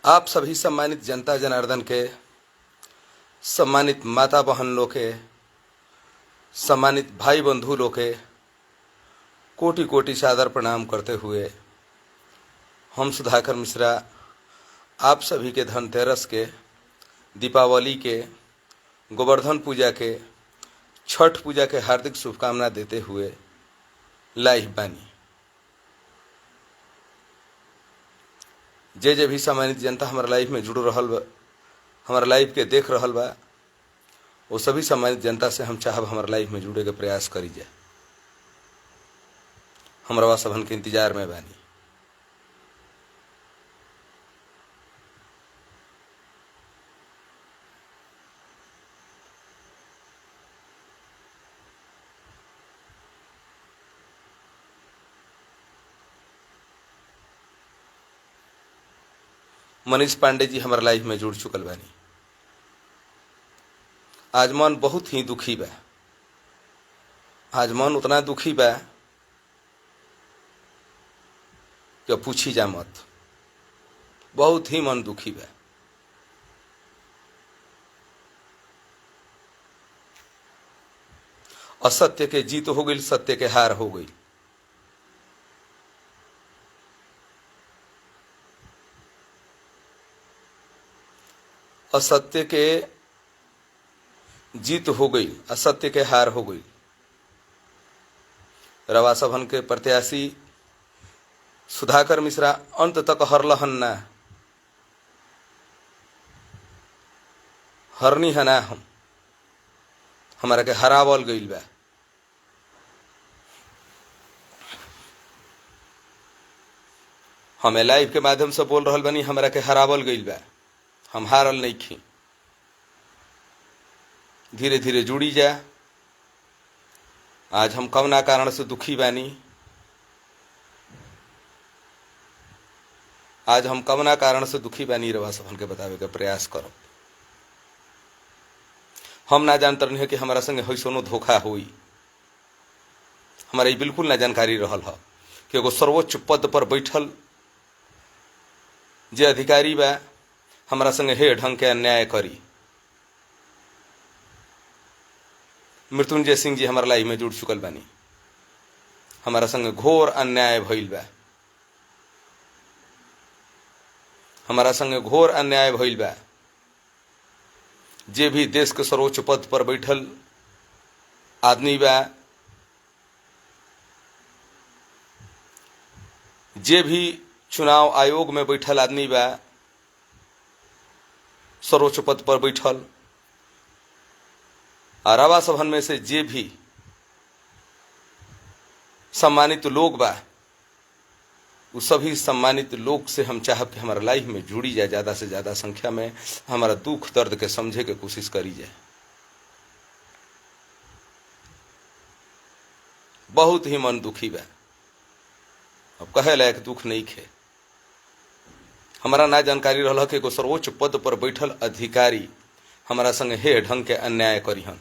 आप सभी सम्मानित जनता जनार्दन के, सम्मानित माता बहन लोग के, सम्मानित भाई बंधु लोग के कोटि कोटि सादर प्रणाम करते हुए हम सुधाकर मिश्रा आप सभी के धनतेरस के, दीपावली के, गोवर्धन पूजा के, छठ पूजा के हार्दिक शुभकामना देते हुए लाइव बानी। जे भी सम्मानित जनता हमारे लाइफ में जुड़ रहल बा, हमारे लाइफ के देख रहल बा, वो सभी सम्मानित जनता से हम चाहब हमारे लाइफ में जुड़े के प्रयास करी जाए। हमरा सबन के इंतजार में बानी। मनीष पांडे जी हमारे लाइफ में जुड़ चुकल बानी। आज मन बहुत ही दुखी बा। आज मन उतना दुखी बा कि पूछी जा मत। बहुत ही मन दुखी बा। असत्य के जीत हो गई, सत्य के हार हो गई। असत्य के जीत हो गई, असत्य के हार हो गई। रवा सभन के प्रत्याशी सुधाकर मिश्रा अंत तक हरलहन ना, हरनी हना हम हमारा के हरावल गईल बा। हमें लाइव के माध्यम से बोल रहल बनी, हमारा के हरावल गईल बा। हम हारल नहीं खी। धीरे धीरे जुड़ी जा। आज हम कवना कारण से दुखी बानी, आज हम कवना कारण से दुखी बानी रवा सबन के बतावे का प्रयास करो। हम ना जानते रही कि हमारा संगे होइसनो धोखा हुई। हमारा ये बिल्कुल ना जानकारी रहल है कि एगो सर्वोच्च पद पर बैठल जे अधिकारी बा हमारा संगे हे ढंग के अन्याय करी। मृत्युंजय सिंह जी हमारा लाइफ में जुड़ चुकल बानी। हमारा संगे घोर अन्याय भइल बा। हमारा संगे घोर अन्याय भइल बा। जे भी देश के सर्वोच्च पद पर बैठल आदमी बा, जे भी चुनाव आयोग में बैठल आदमी बा, सर्वोच्च पद पर बैठल, और रवा सभन में से जे भी सम्मानित लोग बा, उस सभी सम्मानित लोग से हम चाहब कि हमारा लाइफ में जुड़ी जाए। ज्यादा से ज्यादा संख्या में हमारा दुख दर्द के समझे के कोशिश करी जाए। बहुत ही मन दुखी बा। अब कहे लायक दुख नहीं खे। हमारा ना जानकारी रहा कि एगो सर्वोच्च पद पर बैठल अधिकारी हमारा संग हे ढंग के अन्याय करीहन।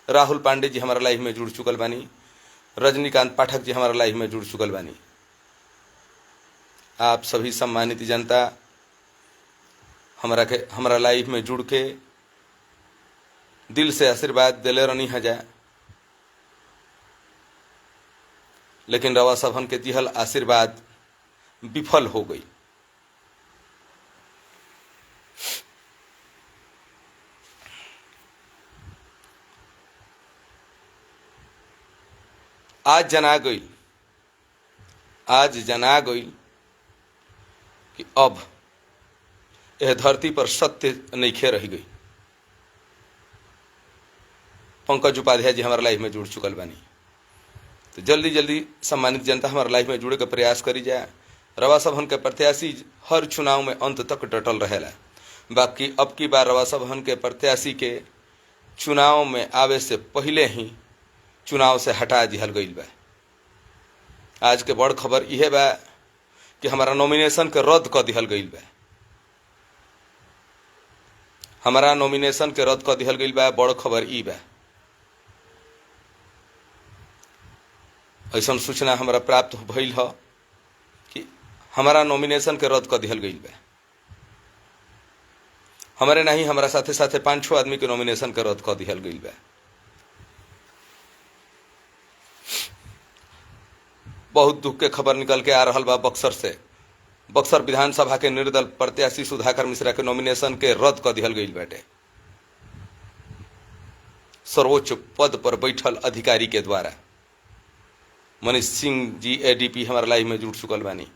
राहुल पांडे जी हमारा लाइफ में जुड़ चुकल बानी। रजनीकांत पाठक जी हमारा लाइफ में जुड़ चुकल बानी। आप सभी सम्मानित जनता हमारा लाइफ में जुड़ के दिल से आशीर्वाद दिले रहनी हजा, लेकिन रवा सभन के दिहल आशीर्वाद विफल हो गई। आज जना गई कि अब यह धरती पर सत्य नइखे रह गई। पंकज उपाध्याय जी हमारे लाइफ में जुड़ चुकल बानी। तो जल्दी जल्दी सम्मानित जनता हमारे लाइफ में जुड़े के प्रयास करी जाए। रवा सभन के प्रत्याशी हर चुनाव में अंत तक डटल रहेला। बाकी अब की बार रवा सभन के प्रत्याशी के चुनाव में आवे से पहले ही चुनाव से हटा दिहल गईल बा। आज के बड़ खबर यह बा कि हमारा नॉमिनेशन के रद्द कर दिहल गईल बा। हमारा नॉमिनेशन के रद्द कर दिहल गईल बा। बड़ खबर ई बा। ऐसा सूचना हमारा प्राप्त भइल है हमारा नॉमिनेशन के रद्द कर दिहल गई बा। हमारे नहीं, हमारा साथे साथे 5-6 आदमी के नॉमिनेशन के रद्द कर दिहल गई बा। बहुत दुख के खबर निकल के आ रहा बा बक्सर से। बक्सर विधानसभा के निर्दल प्रत्याशी सुधाकर मिश्रा के नॉमिनेशन के रद्द कर दिहल गई बाटे सर्वोच्च पद पर बैठल अधिकारी के द्वारा। मनीष सिंह जी एडीपी हमारे लाइव में जुड़ चुकल बानी।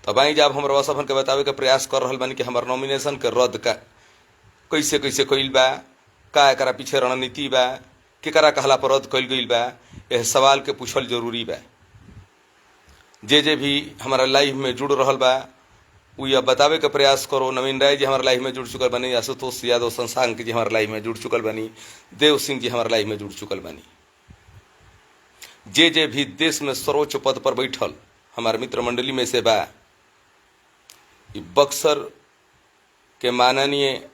तब आई जब हमारे सबन के बतावे के प्रयास कर रहा बानी कि हमारे नॉमिनेशन के रद्द का कैसे कैसे कइल बा, का एकरा पीछे रणनीति बा, केकरा कहला पर रद्द कइल गइल बा। यह सवाल के पूछल जरूरी बा। जे भी हमारा लाइव में जुड़ रहा बा वो यह बतावे के प्रयास करो। नवीन राय जी हमारे लाइव में जुड़ चुकल बनी, आशुतोष यादव संसांग जी हमारे लाइव में जुड़ चुकल बनी, देव सिंह जी हमारे लाइव में जुड़ चुकल बनी। जे भी देश में सर्वोच्च पद पर बैठल हमारे मित्र मंडली में से बा, बक्सर के माननीय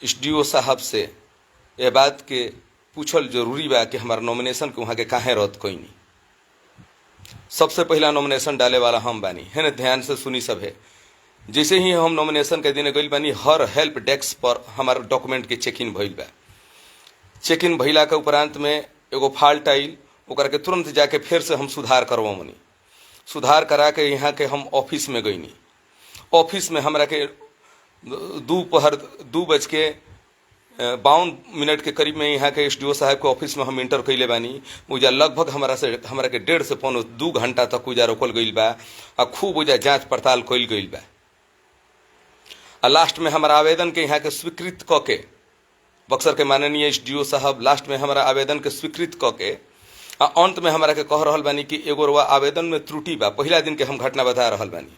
एसडीओ साहब से यह बात के पूछल जरूरी बा कि हमारा नॉमिनेशन के वहाँ के काहे रद्द कइनी। सबसे पहला नॉमिनेशन डाले वाला हम बानी है न, ध्यान से सुनी सब है। जैसे ही हम नॉमिनेशन के दिन गइल बानी, हर हेल्प डेस्क पर हमारे डॉक्यूमेंट के चेक इन भइल बा। चेक इन भइला के उपरांत में एगो फॉल्ट आइल, ओकरा के तुरंत जाके फिर से हम सुधार करवानी। सुधार करा के यहाँ के हम ऑफिस में गईनी। ऑफिस में हमरा के दोपहर 2:52 के करीब में यहाँ के एसडीओ साहब के ऑफिस में हम इंटर कैले बानी। उजा लगभग हमरा के 1.5 से 2 घंटा तक उजा रोकल गइल बा आ खूब उजा जांच पड़ताल कइल गइल बा। आ लास्ट में हमारा आवेदन के यहाँ के स्वीकृत क के, बक्सर के माननीय एसडीओ साहब लास्ट में हमारा आवेदन के स्वीकृत क के आ अंत में हमारा के कह रहल बानी कि एगो रवा आवेदन में त्रुटि बा। पहला दिन के हम घटना बता रहल बानी,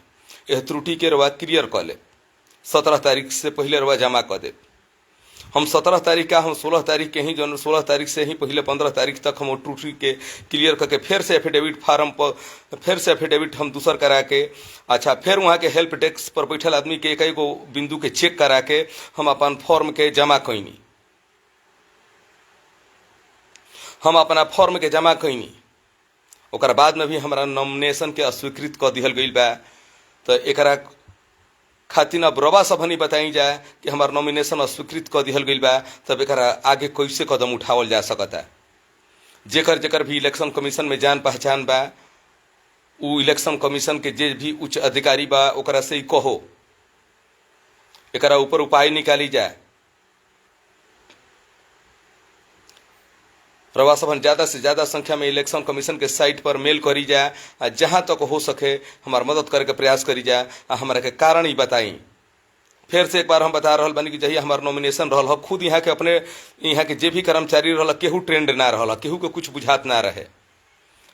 यह त्रुटि के रवा क्लियर क ले, 17 तारीख से पहले रवा जमा क दे। हम 17 तारीख का, हम 16 तारीख के ही, जो 16 तारीख से ही पहले 15 तारीख तक हम त्रुटि के क्लियर करके फिर से एफिडेविट फार्म पर फिर से एफिडेविट हम दूसर करा के, अच्छा फिर वहाँ के हेल्प डेस्क पर बैठल आदमी के एक गो बिंदु के चेक करा के हम अपन फॉर्म के जमा कैनी। हम अपना फॉर्म के जमा कैनी, ओकर बाद में भी हमारा नॉमिनेशन के अस्वीकृत कर दिहल गइल बा। तो एकरा खातिर अब रवा सबनी बताई जाए कि हमार नॉमिनेशन अस्वीकृत कर दिहल गइल बा, तब एकरा आगे कैसे कदम उठावल जा सकता। जेकर जेकर भी इलेक्शन कमीशन में जान पहचान बा, उ इलेक्शन कमीशन के जे भी उच्च अधिकारी बा ओकरा से ही कहो, एकरा ऊपर उपाय निकाली जाए। रवा सबन ज़्यादा से ज़्यादा संख्या में इलेक्शन कमीशन के साइट पर मेल करी जाए आ जहाँ तक हो सके हमार मदद करे के प्रयास करी जाए आ हमारा के कारण ही बताई। फिर से एक बार हम बता रहा बानी कि जहिया हमार नॉमिनेशन रहल, खुद यहाँ के अपने यहाँ के जे भी कर्मचारी रहल केहू ट्रेंड ना रहल, केहू के कुछ बुझात ना रहे।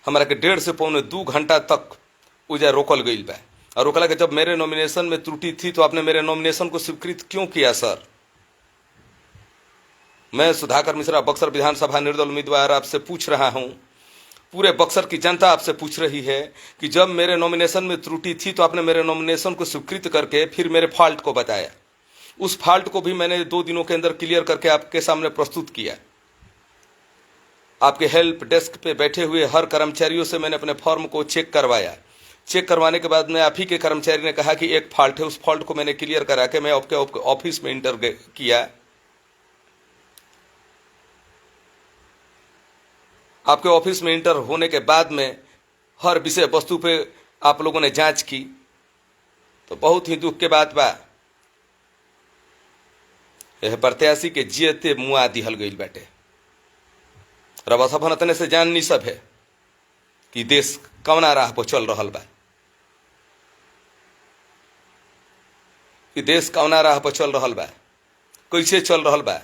हमारा के 1.5 से 2 घंटा तक उजा रोकल गइल बा। और रोकला के जब मेरे नॉमिनेशन में त्रुटि थी तो आपने मेरे नॉमिनेशन को स्वीकृत क्यों किया सर? मैं सुधाकर मिश्रा बक्सर विधानसभा निर्दल उम्मीदवार आपसे पूछ रहा हूं, पूरे बक्सर की जनता आपसे पूछ रही है कि जब मेरे नॉमिनेशन में त्रुटि थी तो आपने मेरे नॉमिनेशन को स्वीकृत करके फिर मेरे फॉल्ट को बताया। उस फॉल्ट को भी मैंने 2 दिनों के अंदर क्लियर करके आपके सामने प्रस्तुत किया। आपके हेल्प डेस्क पे बैठे हुए हर कर्मचारियों से मैंने अपने फॉर्म को चेक करवाया। चेक करवाने के बाद में आप ही के कर्मचारी ने कहा कि एक फॉल्ट है, उस फॉल्ट को मैंने क्लियर करा के मैं आपके ऑफिस में इंटर किया। आपके ऑफिस में इंटर होने के बाद में हर विषय वस्तु पे आप लोगों ने जांच की, तो बहुत ही दुख के बात बा, यह प्रत्याशी के जियते मुआ दिहल गइल बाटे। रवा सबन अतने से जान नहीं सब है कि देश कवना राह पर चल रहल बा, कि देश कवना राह पर चल रहल बा, कैसे चल रहल बा।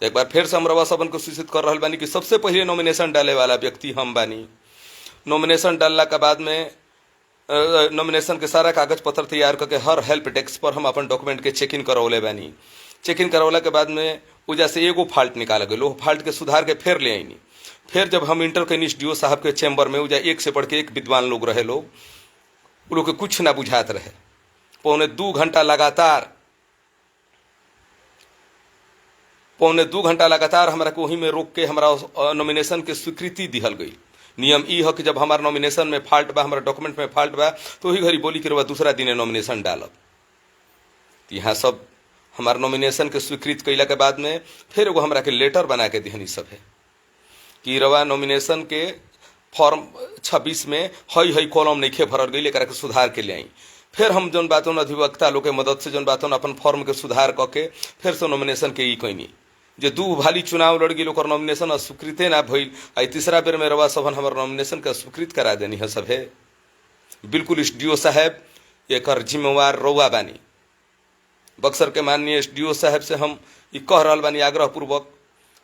तो एक बार फिर से हम रवा सबन को सूचित कर रहल बानी कि सबसे पहले नॉमिनेशन डाले वाला व्यक्ति हम बानी। नॉमिनेशन डालला के बाद में नॉमिनेशन के सारा कागज पत्र तैयार करके हर हेल्प डेस्क पर हम अपन डॉक्यूमेंट के चेक इन करवले बानी। चेक इन करवला के बाद में वजह से एगो फॉल्ट निकाल गए, वो फॉल्ट के सुधार के फिर ले आईनी। फिर जब हम इंटर के एसडीओ साहब के चैम्बर में वजह 1 से बढ़ के 1 विद्वान लोग रहे, लोग वो लोग के कुछ ना बुझात रहे। 2.25 घंटा लगातार पौने 2 घंटा लगातार हमरा को वहीं में रोक के हमारा नॉमिनेशन के स्वीकृति दिहल गई। नियम ई है कि जब हमारा नॉमिनेशन में फॉल्ट बा, हमारा डॉक्यूमेंट में फॉल्ट बा, तो वही घड़ी बोली कि रउआ दूसरा दिन नॉमिनेशन डालब। यहाँ सब हमारे नॉमिनेशन के स्वीकृत कैला के बाद में फिर एगो हमरा के लेटर बना के दिहनी सब है कि रवा नॉमिनेशन के फॉर्म 26 में हई कॉलम नहीं भरल गई, एकरा के सुधार के ले आई। फिर हम जौन बातों अधिवक्ता लोग के मदद से जौन बातों अपन फॉर्म के सुधार करके फिर से नॉमिनेशन के ई कैनी जे 2 भाली चुनाव लड़ गई, ओकर नॉमिनेशन अस्वीकृते ना भइल। आई तीसरा बेर में रवा सबन हमार नॉमिनेशन के स्वीकृत करा देनी है सब है। बिल्कुल एसडीओ साहब एकर जिम्मेवार रउआ बानी। बक्सर के माननीय एसडीओ साहब से हम ई कह रहल बानी आग्रह पूर्वक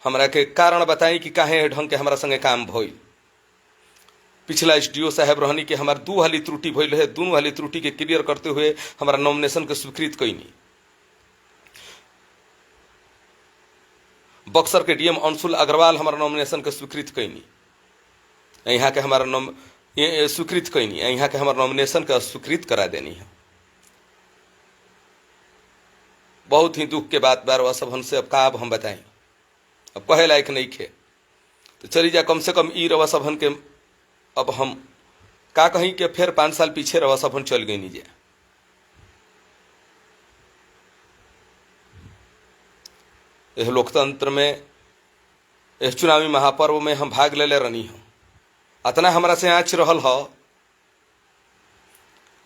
हमरा के कारण बताई कि काहे ढंग के हमरा संगे काम भइल। पिछला एसडीओ साहब रहनी कि हमार 2 हाली त्रुटि भइल है, दोनों हाली त्रुटि के क्लियर करते हुए हमारा नॉमिनेशन के स्वीकृत कैनी। बक्सर के डीएम अंशुल अग्रवाल हमारा नॉमिनेशन के स्वीकृत कैनी, यहाँ के हमारा स्वीकृत कैनी, यहाँ के हमारा नॉमिनेशन का स्वीकृत करा देनी है। बहुत ही दुख के बात बार वह सब हमसे अब का अब हम बताएं, अब कहे लायक नहीं खे तो चली जा। कम से कम ई रवा सभन के अब हम का कहीं के फिर 5 साल पीछे रवा सभन चल गई नीचे। यह लोकतंत्र में इस चुनावी महापर्व में हम भाग ले रहनी हो। अतना हमरा से आँच रहल हो,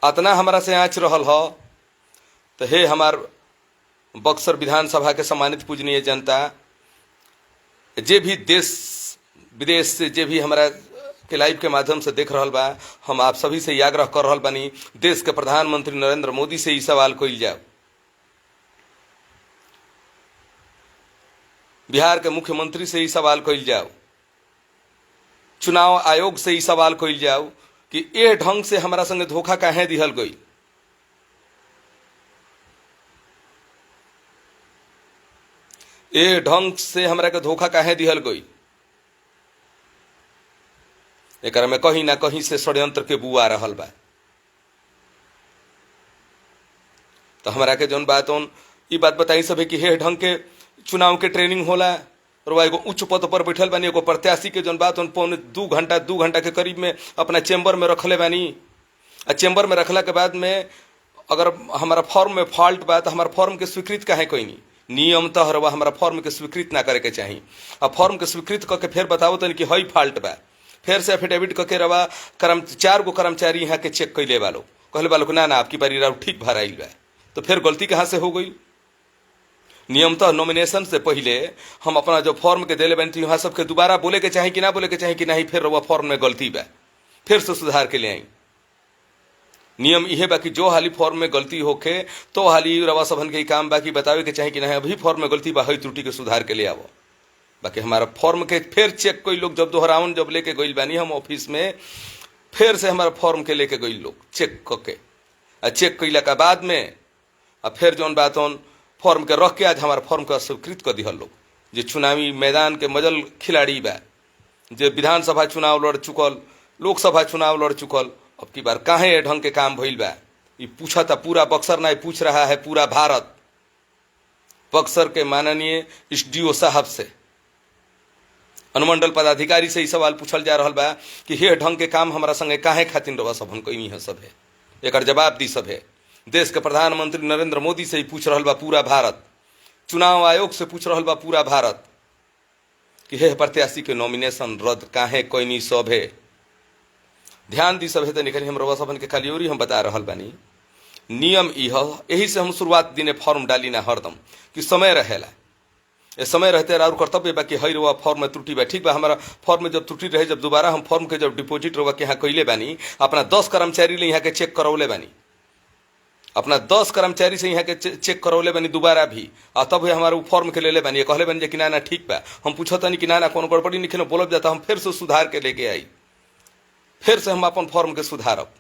अतना हमरा से आँच रहल हो तो हे हमार बक्सर विधानसभा के सम्मानित पूजनीय जनता, जे भी देश विदेश से जे भी हमारा के लाइव के माध्यम से देख रहल बा, हम आप सभी से आग्रह कर रहल बानी, देश के प्रधानमंत्री नरेंद्र मोदी से ई सवाल कइल जाओ, बिहार के मुख्यमंत्री से ई सवाल कइल जाओ, चुनाव आयोग से ई सवाल कइल जाओ कि ए ढंग से हमारा संगे धोखा काहे दिहल गई। ए ढंग से हमरा के धोखा काहे दिहल गई। एकरा में कहीं ना कहीं से षड्यंत्र के बू आ रहल बा। तो हमरा के जौन बात ई बात बताई सब है कि हे ढंग के चुनाव के ट्रेनिंग होला और एगो उच्च पद पर बैठल बानी, एगो प्रत्याशी के जौन बात पौने 2 घंटा के करीब में अपना चेम्बर में रखले बानी। आ चेम्बर में रखला के बाद में अगर हमारा फॉर्म में फॉल्ट बा तो हमारा फॉर्म के स्वीकृत काहे कोई नहीं। नियमतः रवा हमारा फॉर्म के स्वीकृत ना करे के चाहिए। अब फॉर्म के स्वीकृत करके फिर बताओ तनी कि हई फॉल्ट बा, फिर से एफिडेविट करके रवा 4 गो कर्मचारी यहाँ के चेक कैले वालो कहले वालों ना आपकी बारी राव ठीक भराइल बा, तो फिर गलती कहाँ से हो गई। नियमतः नॉमिनेशन से पहले हम अपना जो फॉर्म के देले बनी वहाँ सबके दोबारा बोले के चाहे कि ना बोले के चाहे कि नहीं, फिर रवा फॉर्म में गलती बा फिर से सुधार के ले आई। नियम यह बा कि जो हाली फॉर्म में गलती होके तो हाली रवा सभन के काम बाकी बतावे के चाहे कि नहीं अभी फॉर्म में गलती बा, हई त्रुटि के सुधार के ले आवो। बाकी हमारा फॉर्म के फिर चेक कोई लोग जब दोहराउन जब लेके गई बानी हम ऑफिस में, फिर से हमारा फॉर्म के लेके गई लोग चेक करके, चेक कैला के बाद में फिर जौन बात फॉर्म के रख के आज हमारा फॉर्म का स्वीकृत कर दिहल लोग। जो चुनावी मैदान के मजल खिलाड़ी बा, जो विधानसभा चुनाव लड़ चुकल, लोकसभा चुनाव लड़ चुकल, अब की बार काहे ढंग के काम भइल बा ये पूछा था पूरा बक्सर ना पूछ रहा है पूरा भारत। बक्सर के माननीय एसडीओ साहब से, अनुमंडल पदाधिकारी से ही सवाल पूछल जा रहा बा कि हे ढंग के काम हमारा संगे काहे खातिर रवा सब कईनी है सब है, एक जवाब दी सब है। देश के प्रधानमंत्री नरेंद्र मोदी से ही पूछ रहा बा पूरा भारत, चुनाव आयोग से पूछ रहा बा पूरा भारत कि हे प्रत्याशी के नॉमिनेशन रद्द काहे कईनी सब है। ध्यान दी सब है तो निकली हम रवा सबन के खाली और हम बता रहा बानी। नियम यही से हम शुरुआत दिने फॉर्म डाली ना हरदम कि समय रहेला, ये समय रहते और कर्तव्य बा कि हई रवा फॉर्म में त्रुटि बा, ठीक बा हमारा फॉर्म में जब त्रुटि रहे, जब दोबारा हम फॉर्म के जब डिपोजिट रवा के यहाँ कैले बानी, अपना 10 कर्मचारी ले यहाँ के चेक करौले बानी, अपना 10 कर्मचारी से यहाँ के चेक करौले बानी दोबारा भी, और तब हमारे फॉर्म के ले बानी, कहले बानी कि ना ठीक बा। हम पूछता कि ना कोनो गड़बड़ी नहीं बोलब जाता, हम फिर से सुधार के लेके आई, फिर से हम अपन फॉर्म के सुधारब।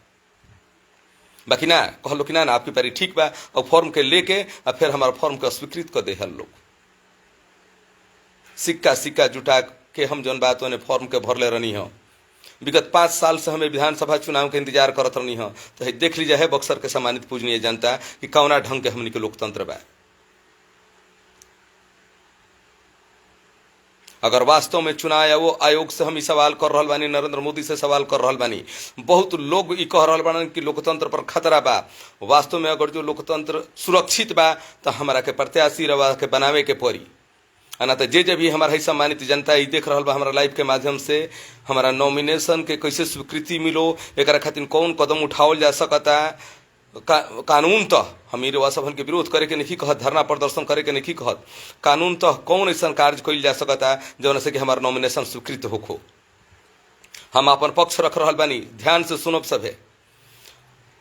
बाकी ना कहलो कि ना आपकी पारी ठीक बा, और फॉर्म के लेके और फिर हमारा फॉर्म का स्वीकृत कर दे हल लोग। सिक्का जुटा के हम जौन बात ने फॉर्म के भरले रहनी हो। विगत 5 साल से हमें विधानसभा चुनाव के इंतजार करत रहनी हो। तो देख लीजिए है बक्सर के सम्मानित पूजनीय जनता कि कौना ढंग के हमनी के लोकतंत्र बा। अगर वास्तव में चुनाव आयोग से हम सवाल कर रहा बानी, नरेंद्र मोदी से सवाल कर रहा बानी, बहुत लोग ई कह रहा बानी कि लोकतंत्र पर खतरा बा। वास्तव में अगर जो लोकतंत्र सुरक्षित बा तो हमारा के प्रत्याशी रवा के बनावे के पड़ी, ना तो जे भी हमारा सम्मानित जनता ई देख रहा बा हमारा लाइव के माध्यम से हमारा नॉमिनेशन के कैसे स्वीकृति मिलो, एक खातिर कौन कदम उठावल जा सकता। कानून तो हम रवा सबन के विरोध करे के नहीं कहत, धरना प्रदर्शन करे के नहीं कहत, कानून तो कौन ऐसा कार्य कइल जा सकता जौन से कि हमारा नॉमिनेशन स्वीकृत होखो। हम अपन पक्ष रख रहा बानी, ध्यान से सुनब सभे।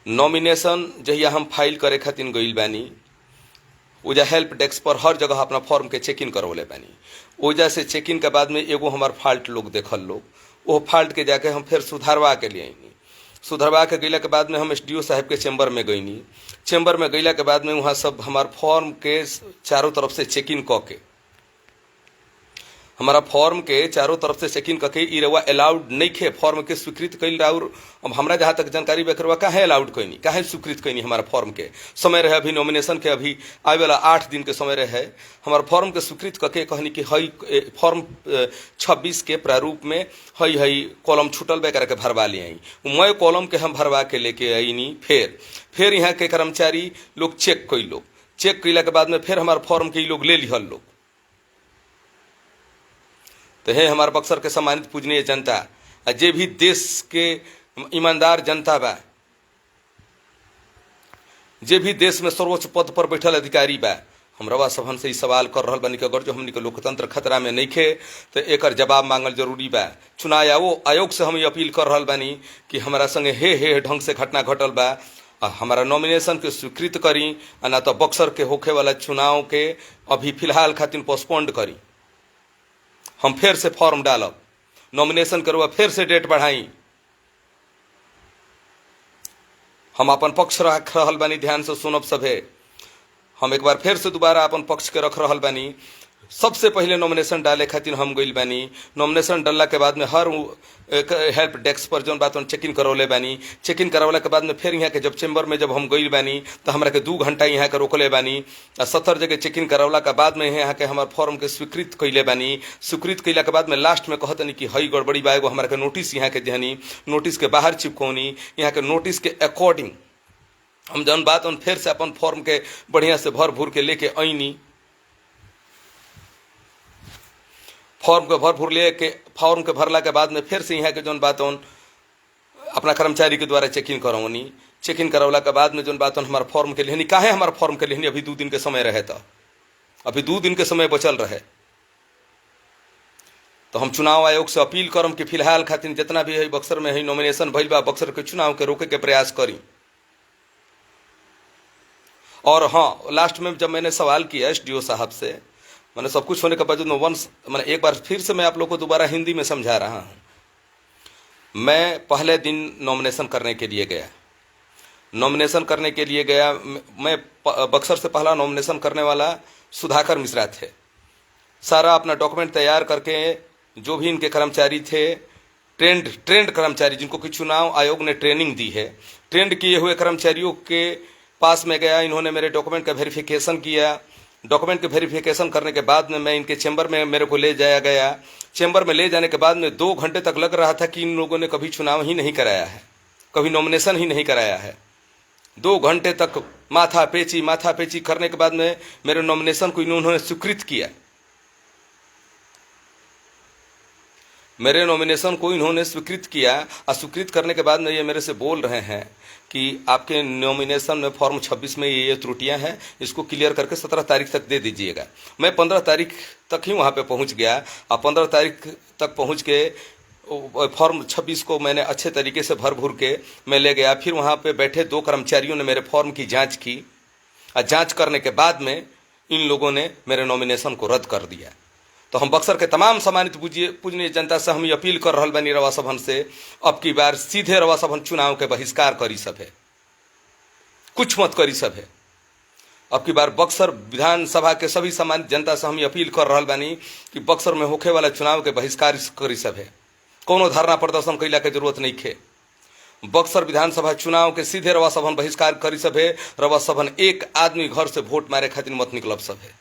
नॉमिनेशन जहिया हम फाइल करे खातिर गइल बानी, ओजा हेल्प डेस्क पर हर जगह अपना फॉर्म के चेक इन करवले बानी। ओजा से चेक इन के बाद में एगो हमार फॉल्ट लोग देखल लोग, वो फॉल्ट के जाके हम फिर सुधारवा के लिए आईनी। सुधरवा के गैला के बाद में हम एसडीओ साहब के चैम्बर में गईनी। चैम्बर में गैला के बाद में वहाँ सब हमार फॉर्म के चारों तरफ से चेक इन क के, हमारा फॉर्म के चारों तरफ से चेक इन करके ई रवा अलाउड नहीं खे फॉर्म के स्वीकृत कैल। और अब हमरा जहाँ तक जानकारी बेकरवा काहे अलाउड कैनी, काहे स्वीकृत कैनी। हमारा फॉर्म के समय रहे अभी नॉमिनेशन के, अभी आए वाला 8 दिन के समय रहे, हमारा फॉर्म के स्वीकृत करके कहनी कि हई फॉर्म 26 के प्रारूप में हई कॉलम छूटल बे करके भरवा ले आई। मैं कॉलम के हम भरवा के लेके आईनी। फिर यहाँ के कर्मचारी लोग चेक कैल लोग, चेक कैला के बाद में फिर हमारे फॉर्म के लोग ले लिहल लोग। तो है हमारे बक्सर के सम्मानित पूजनीय जनता, जे भी देश के ईमानदार जनता बा, जे भी देश में सर्वोच्च पद पर बैठल अधिकारी बा, हम रवा सबन से सवाल कर रहा बानी कि अगर जो हमनी के लोकतंत्र खतरा में नहीं खे तो एक जवाब मांगल जरूरी बा। चुनाव आयोग से हम अपील कर रहा बानी कि हमारा संगे हे ढंग से घटना घटल बा, हमारा नॉमिनेशन के स्वीकृत करी, ना तो बक्सर के होखे वाला चुनाव के अभी फिलहाल खातिर पोस्टपोन्ड करी। हम फिर से फॉर्म डालब, नॉमिनेशन करवा, फिर से डेट बढ़ाई। हम अपन पक्ष रख रहल बानी, ध्यान से सुनब सभे। हम एक बार फिर से दोबारा अपन पक्ष के रख रहल बानी। सबसे पहले नॉमिनेशन डाले खातिर हम गइल बानी। नॉमिनेशन डालला के बाद में हर हेल्प डेस्क पर जौन बात चेक इन करवले बानी। चेक इन करवला के बाद में फिर यहाँ के जब चैम्बर में जब हम गइल बानी तो हमरा के 2 घंटा यहाँ के रोकले बानी। 70 जगह चेक इन करवला के बाद में यहाँ के हमारे फॉर्म के स्वीकृत कैले बानी। स्वीकृत कैला के बाद में लास्ट में कहतनी कि हई गड़बड़ी बा, एगो हमरा के नोटिस यहाँ के देहनी, नोटिस के बाहर चिपकौनी। यहाँ के नोटिस के अकॉर्डिंग हम जौन बात फिर से अपन फॉर्म के बढ़िया से भर भूर के लेके आईनी। फॉर्म के भर भूर लेके फॉर्म के भरला के बाद में फिर से यहाँ के जौन बात अपना कर्मचारी के द्वारा चेक इन करवनी। चेक इन करवला के बाद में जौन बात हमारा फॉर्म के लेहनी, काहे हमारा फॉर्म के लेहनी, अभी 2 दिन के समय रहे, तो अभी 2 दिन के समय बचल रहे। तो हम चुनाव आयोग से अपील करम कि फिलहाल खातिर जितना भी है बक्सर में है नॉमिनेशन भइल बा, बक्सर के चुनाव के रोके के प्रयास करी। और हाँ, लास्ट में जब मैंने सवाल किया एसडीओ साहब से, मैंने सब कुछ होने के बाद मैंने एक बार फिर से मैं आप लोग को दोबारा हिंदी में समझा रहा हूँ। मैं पहले दिन नॉमिनेशन करने के लिए गया। नॉमिनेशन करने के लिए गया, मैं बक्सर से पहला नॉमिनेशन करने वाला सुधाकर मिश्रा थे। सारा अपना डॉक्यूमेंट तैयार करके जो भी इनके कर्मचारी थे, ट्रेंड कर्मचारी जिनको कि चुनाव आयोग ने ट्रेनिंग दी है, ट्रेंड किए हुए कर्मचारियों के पास में गया। इन्होंने मेरे डॉक्यूमेंट का वेरिफिकेशन किया। डॉक्यूमेंट के वेरिफिकेशन करने के बाद में मैं इनके चैम्बर में मेरे को ले जाया गया। चैम्बर में ले जाने के बाद में 2 घंटे तक लग रहा था कि इन लोगों ने कभी चुनाव ही नहीं कराया है, कभी नॉमिनेशन ही नहीं कराया है। 2 घंटे तक माथा पेची करने के बाद में मेरे नॉमिनेशन को इन्होंने स्वीकृत किया। मेरे नॉमिनेशन को इन्होंने स्वीकृत किया और स्वीकृत करने के बाद में ये मेरे से बोल रहे हैं कि आपके नॉमिनेशन में फॉर्म 26 में ये त्रुटियां हैं, इसको क्लियर करके 17 तारीख तक दे दीजिएगा। मैं 15 तारीख तक ही वहाँ पे पहुँच गया और 15 तारीख तक पहुँच के फॉर्म 26 को मैंने अच्छे तरीके से भर भूर के मैं ले गया। फिर वहाँ पे बैठे 2 कर्मचारियों ने मेरे फॉर्म की जाँच की और जाँच करने के बाद में इन लोगों ने मेरे नॉमिनेशन को रद्द कर दिया। तो हम बक्सर के तमाम सम्मानित पूजनीय जनता से हम अपील कर रहा बानी रवा सभन से, अब की बार सीधे रवा सभन चुनाव के बहिष्कार करी सभे, कुछ मत करी सभे। अब की बार बक्सर विधानसभा के सभी सम्मानित जनता से हम अपील कर रहा बानी कि बक्सर में होखे वाला चुनाव के बहिष्कार करी सभे। कोनो धरना प्रदर्शन कैला के जरूरत नहीं खे। बक्सर विधानसभा चुनाव के सीधे रवा सभन बहिष्कार करी सभे। रवा सभन एक आदमी घर से वोट मारे खातिर मत निकलब सभे,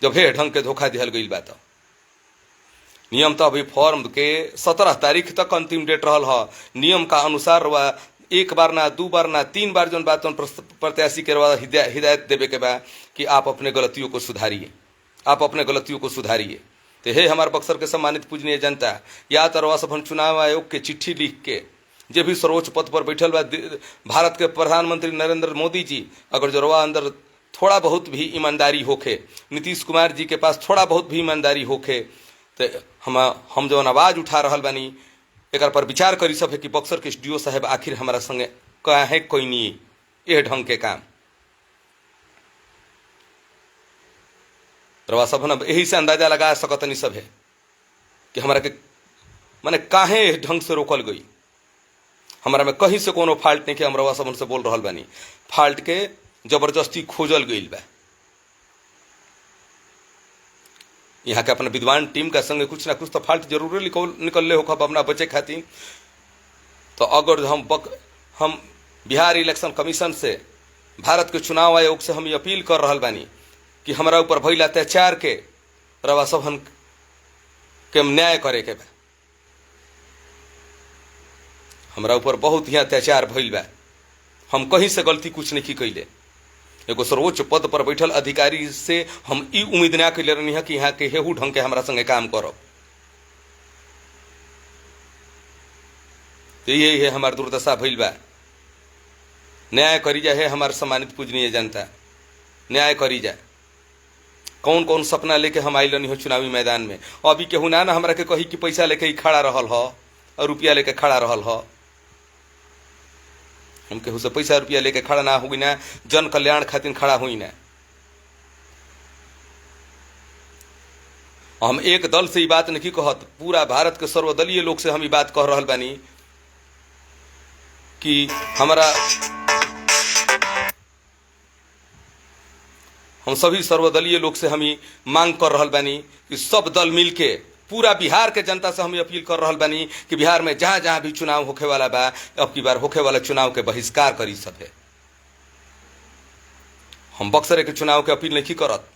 जब हे ढंग के धोखा दिहल गई बात। नियम तो अभी फॉर्म के 17 तारीख तक अंतिम डेट रहल ह। नियम का अनुसार वा एक बार ना, 2 बार ना, 3 बार जौन बात प्रत्याशी के हिदायत देवे के बा कि आप अपने गलतियों को सुधारिए, आप अपने गलतियों को सुधारिए। तो हे हमारे बक्सर के सम्मानित पूजनीय जनता, या तो रवा सभन चुनाव आयोग के चिट्ठी लिख के जे भी सर्वोच्च पद पर बैठल बा भारत के प्रधानमंत्री नरेंद्र मोदी जी, अगर जरवा अंदर थोड़ा बहुत भी ईमानदारी होखे, नीतीश कुमार जी के पास थोड़ा बहुत भी ईमानदारी होखे, तो हम जौन आवाज उठा रहा बानी एक पर विचार करी सब है कि बक्सर के एसडीओ साहब आखिर हमारा संगे काहे कोई नहीं ये ढंग के काम। रवा सब न यही से अंदाजा लगा सकतनी सब है कि हमारा के माने काहे ढंग से रोकल गई। हमारा में कहीं से कोनो फाल्ट नहीं के, हम रवा सब से बोल रहा बानी फाल्ट के जबरदस्ती खोजल गई बा। यहाँ के अपना विद्वान टीम का संगे कुछ ना कुछ तो फाल्ट जरूर निकल हो खब अपना बचे खातिर। तो अगर हम बिहार इलेक्शन कमीशन से, भारत के चुनाव आयोग से हम ये अपील कर रहा बानी कि हमारा ऊपर भइल अत्याचार के रवा सभन के न्याय करे के बा। हमारा ऊपर बहुत ही अत्याचार भइल बा, हम कहीं से गलती कुछ नहीं कैले। एगो सर्वोच्च पद पर बैठल अधिकारी से हम ई उम्मीद ना कैले रहनी है कि यहाँ के हेहू ढंग के हमारा संगे काम करो। तो यही है हमार दुर्दशा भइल बा। न्याय करी जाए हमारे सम्मानित पूजनीय जनता, न्याय करी जाए। कौन कौन सपना लेके हम आइल हो चुनावी मैदान में। अभी केहू ना हमरा के कही कि पैसा लेके ही खड़ा रहल हो और रुपया लेके खड़ा रहल हो। हम केहू से पैसा रुपया लेके खड़ा ना हुई ना, जन कल्याण खातिर खड़ा हुई ना। हम एक दल से ही बात नहीं कहत, पूरा भारत के सर्वदलीय लोग से हम ये बात कह रहा बानी कि हम सभी सर्वदलीय लोग से हम मांग कर रहा बानी कि सब दल मिलके पूरा बिहार के जनता से हम अपील कर रहा बानी कि बिहार में जहां जहां भी चुनाव होखे वाला बा, अब की बार होखे वाला चुनाव के बहिष्कार करी सब है। हम बक्सर के चुनाव के अपील नहीं करत,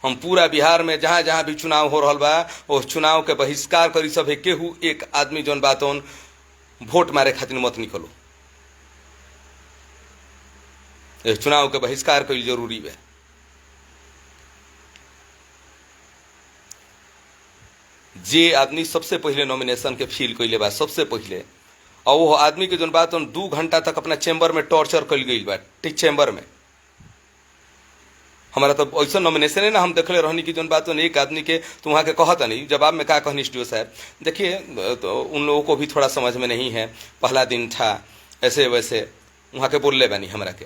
हम पूरा बिहार में जहां जहां भी चुनाव हो रहा बा उस चुनाव के बहिष्कार करी सब है। केहू एक आदमी जौन बातों वोट मारे खातिर मत निकलो, इस चुनाव के बहिष्कार करी जरूरी है। जे आदमी सबसे पहले नॉमिनेशन के फील कैले बा, सबसे पहले, और वो आदमी के जौन बात 2 घंटा तक अपना चैम्बर में टॉर्चर कल गई बा, ठीक चैम्बर में। हमारा तो ऐसा नॉमिनेशन है ना, हम देखले रहनी कि जौन बात एक आदमी के तो वहाँ के कहता नहीं, जवाब में क्या कहनी एसडीओ साहब। देखिए तो उन लोगों को भी थोड़ा समझ में नहीं है, पहला दिन था ऐसे वैसे वहाँ के बोलले बानी। हमारा के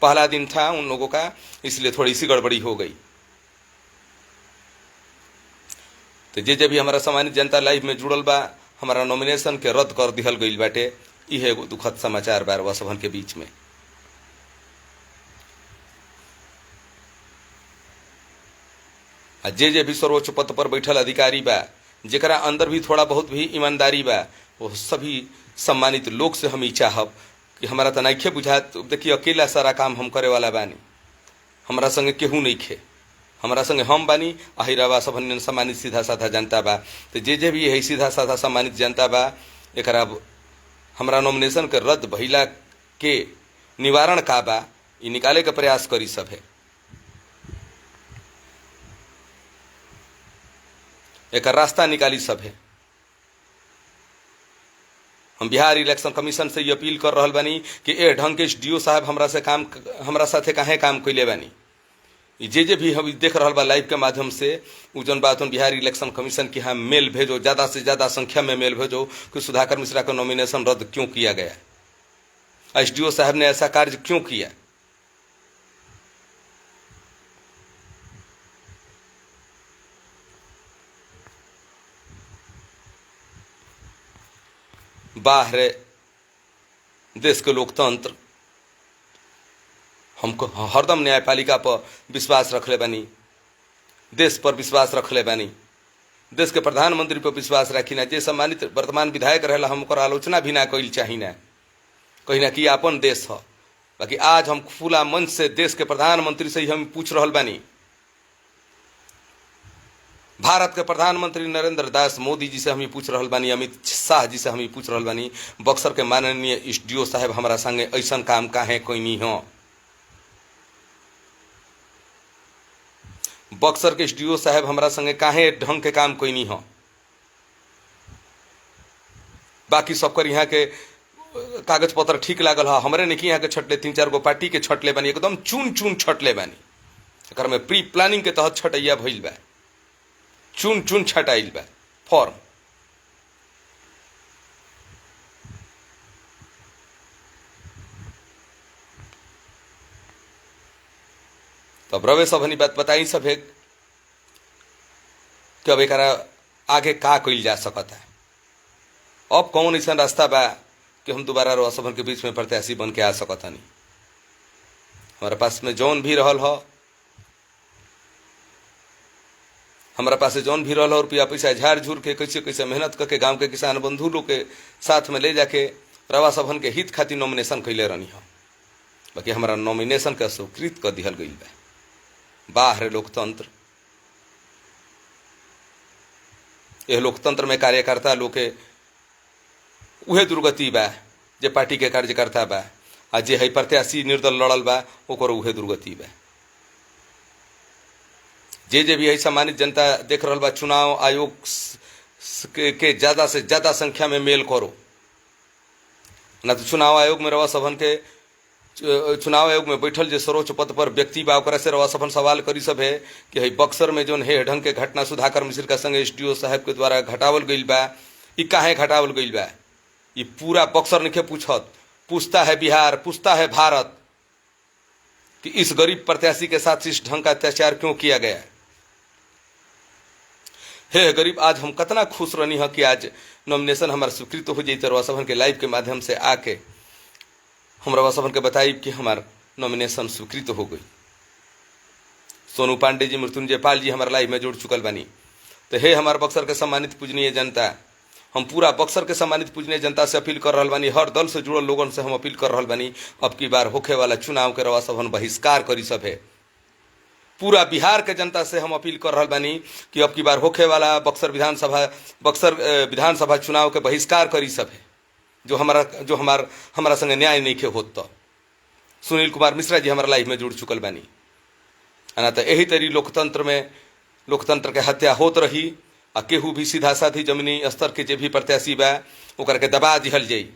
पहला दिन था उन लोगों का, इसलिए थोड़ी सी गड़बड़ी हो गई। तो जे भी हमारा सम्मानित जनता लाइव में जुड़ल बा, हमारा नॉमिनेशन के रद्द कर दिहल गई बाटे। यह एगो दुखद समाचार बा रउआ सभन के बीच में। जे भी सर्वोच्च पद पर बैठल अधिकारी बा, जेकरा अंदर भी थोड़ा बहुत भी ईमानदारी बा, वो सभी सम्मानित लोग से हम चाहब कि हमारा तो नइखे बुझात। देखिए अकेला सारा काम हम करे वाला बानी, हमारा संगे केहू नहीं खे, हमारा संगे हम बानी अहिरावा सभन सम्मानित सीधा साधा जनता बा। तो जे भी यही सीधा साधा सम्मानित जनता बा, एकरा हमारा नॉमिनेशन के रद्द भइला के निवारण का बा, ये निकाले के प्रयास करी सब है। एक रास्ता निकाली सब है। हम बिहार इलेक्शन कमीशन से ये अपील कर रहा बानी कि ए ढंग के एसडीओ साहब हमरा साथे काहे काम कैले बानी। जे भी हम देख रहा बा लाइव के माध्यम से, उ जन बात बिहार इलेक्शन कमीशन की यहाँ मेल भेजो, ज़्यादा से ज़्यादा संख्या में मेल भेजो कि सुधाकर मिश्रा का नॉमिनेशन रद्द क्यों किया गया, एसडीओ साहब ने ऐसा कार्य क्यों किया। बाहर देश के लोकतंत्र, हमको हरदम न्यायपालिका पर विश्वास रखले बानी, देश पर विश्वास रखले बानी, देश के प्रधानमंत्री पर विश्वास रखी ना। जे सम्मानित वर्तमान विधायक रहला हम ओकर आलोचना भी ना कइल चाही ना, कहीं ना कि अपन देश है। बाकी आज हम खुला मंच से देश के प्रधानमंत्री से ही हम पूछ रहा बानी, भारत के प्रधानमंत्री नरेंद्र दास मोदी जी से हम पूछ रहल बानी, अमित शाह जी से हम पूछ रहल बानी, बक्सर के माननीय एसडीओ साहब हमारा संगे ऐसा काम काहे कोई नहीं हो। बक्सर के एसडीओ साहब हमारा संगे काहे ढंग के काम कोई नहीं हो। बाकी सबकर यहाँ के कागज पत्र ठीक लागल है, हमरे नहीं यहाँ के छटले 3-4 गो पार्टी के छटले बानी, एकदम चुन चुन छटले बानी। एकर में प्री प्लानिंग के तहत छटैया भइल बा, चुन चुन छटाइल बा फॉर्म। तब रवे सबनी बात बताई सब है कि अब एक आगे का कइल जा सकता है। अब कौन ऐसा रास्ता बा कि हम दोबारा रवा सबन के बीच में प्रत्याशी बन के आ सकता नहीं। हमारे पास में जौन भी रहल हो, हमारा पास जौन भी रहल हो रुपया पैसा झाड़ झूर के कैसे कैसे मेहनत करके गांव के किसान बंधु लोग के साथ में ले जाके रवा सबन के हित खातिर नॉमिनेशन कैले रहनी हो। बाकी हमारा नॉमिनेशन के स्वीकृत कर दिहल गई बा। बाहर लोकतंत्र, यह लोकतंत्र में कार्यकर्ता लोग के उहे दुर्गति बा जे पार्टी के कार्यकर्ता बा, आ जे है प्रत्याशी निर्दल लड़ल बा ओकर उहे दुर्गति बा। जे भी है सम्मानित जनता देख रहा बा, चुनाव आयोग के ज्यादा से ज्यादा संख्या में मेल करो ना। तो चुनाव आयोग में रवा सभन के चुनाव आयोग में बैठल जे सर्वोच्च पद पर व्यक्ति बा ओकरा से रवा सभन सवाल करी सब है कि है बक्सर में जोन है ढंग के घटना सुधाकर मिश्र का संग एसडीओ साहब के द्वारा घटावल गई बा, ई काहे घटावल गई बा। ये पूरा बक्सर नहीं पूछत, पूछता है बिहार, पूछता है भारत कि इस गरीब प्रत्याशी के साथ इस ढंग का अत्याचार क्यों किया गया। हे गरीब, आज हम कितना खुश रहनी है कि आज नॉमिनेशन हमारा स्वीकृत हो जाए। रवा सभन के लाइव के माध्यम से आके हम रवा सभन के बताई कि हमार नॉमिनेशन स्वीकृत हो गई। सोनू पांडे जी, मृत्युंजय पाल जी हमारे लाइव में जुड़ चुकल बानी। तो हे हमारे बक्सर के सम्मानित पूजनीय जनता, हम पूरा बक्सर के सम्मानित पूजनीय जनता से अपील कर रहा बानी, हर दल से जुड़ल लोगन से हम अपील कर रहा बानी, अब की बार होखे वाला चुनाव के रवा सभन बहिष्कार करी सब है। पूरा बिहार के जनता से हम अपील कर रहा बानी कि अब की बार होखे वाला बक्सर विधानसभा चुनाव के बहिष्कार करी सब है। जो हमारा संगे न्याय नहीं के होत। तो सुनील कुमार मिश्रा जी हमारा लाइव में जुड़ चुकल बानी। ना तो यही तरी लोकतंत्र के हत्या होत रही, आ केहू भी सीधा साधी जमीनी स्तर के जे भी प्रत्याशी बा ओकर के दबा दिहल जाई।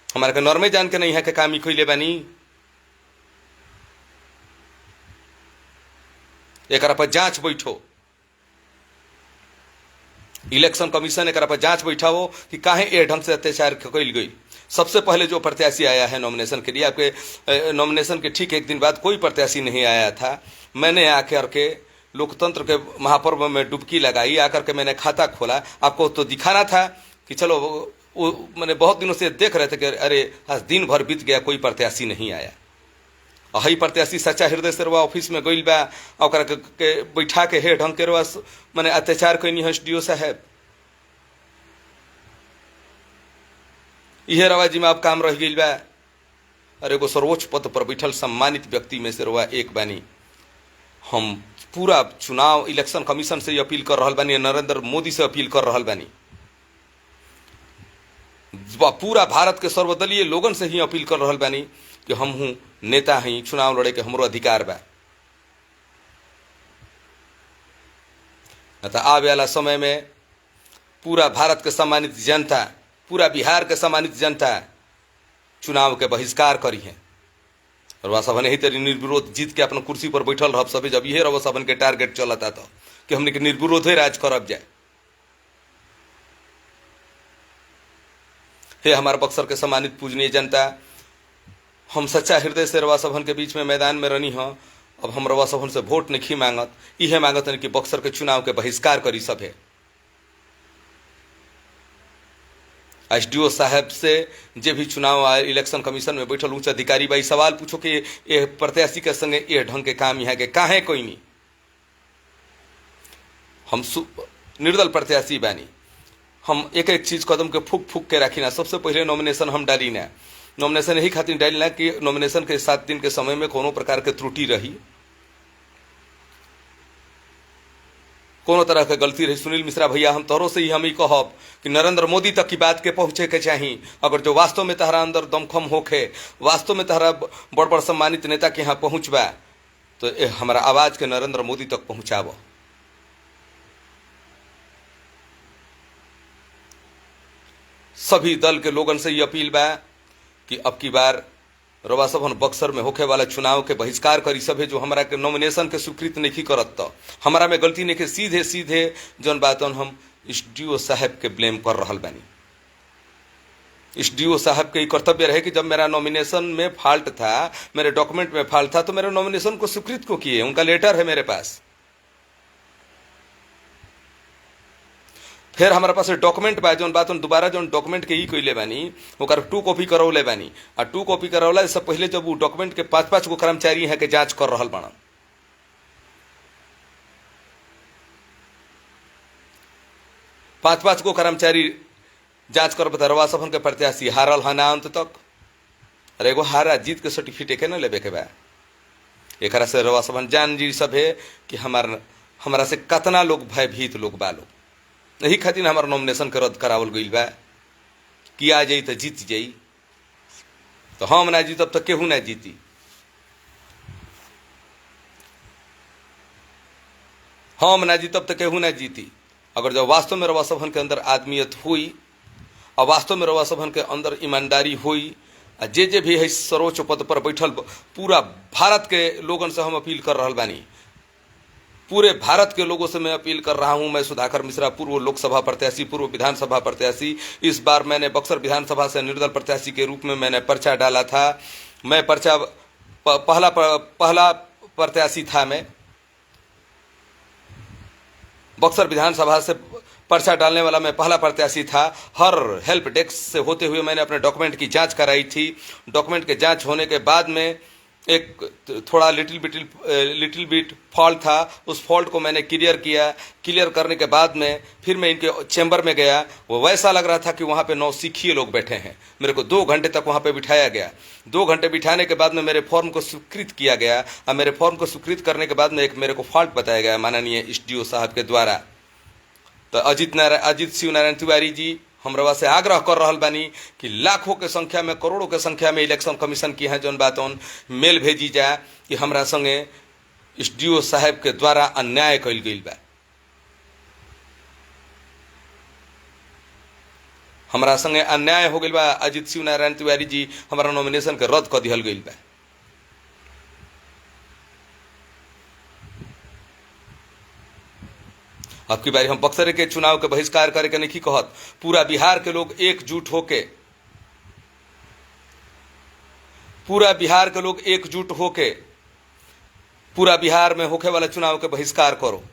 हमारे के नॉर्मे जान के नहीं है के काम कैले बानी। एक पर जांच बैठो, इलेक्शन कमीशन एक पर जांच बैठाओ कि काहे ए ढंग से अत्याचार कैल गई। सबसे पहले जो प्रत्याशी आया है नॉमिनेशन के लिए, आपके नॉमिनेशन के ठीक एक दिन बाद कोई प्रत्याशी नहीं आया था। मैंने आकर के लोकतंत्र के महापर्व में डुबकी लगाई, आकर के मैंने खाता खोला। आपको तो दिखाना था कि चलो मैंने बहुत दिनों से देख रहे थे कि अरे आज दिन भर बीत गया, कोई प्रत्याशी नहीं आया। हई प्रत्याशी सच्चा हृदय से रवा ऑफिस में गइल बा, ओकरा के बैठा के हे ढंग के रवा मैंने अत्याचार कैनी है एसडीओ साहब। इहे रवा जी में अब काम रह गइल बा। अरे एगो सर्वोच्च पद पर बैठल सम्मानित व्यक्ति में से रवा एक बानी। हम पूरा चुनाव इलेक्शन कमीशन से अपील कर रहा बानी, नरेंद्र मोदी से अपील कर रहा बानी, पूरा भारत के सर्वदलीय लोगन से ही अपील कर रहा बानी कि हम हूं नेता हई, चुनाव लड़े के हमरो अधिकार बा। तो आवे वाला समय में पूरा भारत के सम्मानित जनता, पूरा बिहार के सम्मानित जनता चुनाव के बहिष्कार करी है। और वह सबन यही तरी निर्विरोध जीत के अपन कुर्सी पर बैठल रह सब। जब ये रह सबन के टारगेट चलता तो कि हमने के निर्विरोधे राज करब जाए। हे हमारे बक्सर के सम्मानित पूजनीय जनता, हम सच्चा हृदय से रवा सभन के बीच में मैदान में रहनी हो। अब हम रवा सभन से वोट नहीं मांगत, यह मांगत कि बक्सर के चुनाव के बहिष्कार करी सब है। एसडीओ साहब से जे भी चुनाव इलेक्शन कमीशन में बैठल उच्च अधिकारी भाई सवाल पूछो कि ये प्रत्याशी के संगे ये ढंग के काम यहाँ के काहे कोई नहीं। हम निर्दल प्रत्याशी बानी, हम एक एक चीज कदम के फूक फूक के रखी ना। सबसे पहले नॉमिनेशन हम डाली ना, नॉमिनेशन यही खातिर डाली ना कि नॉमिनेशन के 7 दिन के समय में कोनो प्रकार के त्रुटि रही कोनो तरह के गलती रही सुनील मिश्रा भैया, हम तोहरों से ही हम ही कहब कि नरेंद्र मोदी तक की बात के पहुंचे के चाहिए। अगर जो वास्तव में तहरा अंदर दमखम होखे, वास्तव में तहरा बड़ बड़ सम्मानित नेता के यहाँ पहुंचबा, तो हमारा आवाज के नरेंद्र मोदी तक पहुंचाब। सभी दल के लोगन से ये अपील बा कि अब की बार रवा सभन बक्सर में होखे वाला चुनाव के बहिष्कार करी सभे जो हमारा के नॉमिनेशन के स्वीकृत नहीं करत, तो हमारा में गलती नहीं के सीधे सीधे जौन बातन हम एसडीओ साहब के ब्लेम कर रहा बानी। एसडीओ साहब के कर्तव्य रहे कि जब मेरा नॉमिनेशन में फॉल्ट था, मेरे डॉक्यूमेंट में फॉल्ट था, तो मेरे नॉमिनेशन को स्वीकृत क्यों किए? उनका लेटर है मेरे पास, फिर हमारे पास डॉक्यूमेंट बा जौन बात दोबारा जौन डॉक्यूमेंट के ई कइले बानी ओकर 2 कॉपी करौले बानी। आ 2 कॉपी करौला से पहले जब वो डॉक्यूमेंट के 5-5 गो कर्मचारी यहाँ के जांच कर रहा बाड़न, 5-5 गो कर्मचारी जांच कर बता सभन के प्रत्याशी हारल है ना अंत तक। अरे एगो हारा जीत के सर्टिफिकेट न लेबे के बा। एकरा से रवा सभन जान जी सब है कि हमारा से कतना लोग भयभीत लोग बा लोग। यही खातिर हमारा नॉमिनेशन के रद्द करावल गई बा कि आ जाई तो जीत जाई, तो हम ना जीतब तो केहू ना जीती। हम ना जीतब तो केहू ना जीती। अगर जब वास्तव में रवा सभन के अंदर आदमियत हुई और वास्तव में रवा सभन के अंदर ईमानदारी हुई, जे भी है सर्वोच्च पद पर बैठल पूरा भारत के लोगन से हम अपील कर रहा बानी, पूरे भारत के लोगों से मैं अपील कर रहा हूं। मैं सुधाकर मिश्रा, पूर्व लोकसभा प्रत्याशी, पूर्व विधानसभा प्रत्याशी, इस बार मैंने बक्सर विधानसभा से निर्दल प्रत्याशी के रूप में मैंने पर्चा डाला था। मैं पर्चा पहला प्रत्याशी था। मैं बक्सर विधानसभा से पर्चा डालने वाला मैं पहला प्रत्याशी था। हर हेल्प डेस्क से होते हुए मैंने अपने डॉक्यूमेंट की जांच कराई थी। डॉक्यूमेंट के जांच होने के बाद में एक थोड़ा लिटिल बिट फॉल्ट था, उस फॉल्ट को मैंने क्लियर किया। क्लियर करने के बाद में फिर मैं इनके चैम्बर में गया। वो वैसा लग रहा था कि वहाँ पे नौसिखिए लोग बैठे हैं। मेरे को 2 घंटे तक वहाँ पे बिठाया गया। 2 घंटे बिठाने के बाद में मेरे फॉर्म को स्वीकृत किया गया और मेरे फॉर्म को स्वीकृत करने के बाद में एक मेरे को फॉल्ट बताया गया माननीय एसडीओ साहब के द्वारा। तो अजित शिव नारायण तिवारी जी, हम रवा से आग्रह कर रहा बानी कि लाखों के संख्या में, करोड़ों के संख्या में इलेक्शन कमीशन की है जौन बात मेल भेजी जाए कि हमरा संगे एसडीओ साहब के द्वारा अन्याय कल गई बा। हमरा संगे अन्याय हो गई बा। अजित शिव नारायण तिवारी जी, हमारा नॉमिनेशन के रद्द कर दिहल गई बा। अब की बारी हम बक्सर के चुनाव के बहिष्कार करे के नहीं कहत। पूरा बिहार के लोग एकजुट होके, पूरा बिहार के लोग एकजुट होके पूरा बिहार में होके वाला चुनाव के बहिष्कार करो।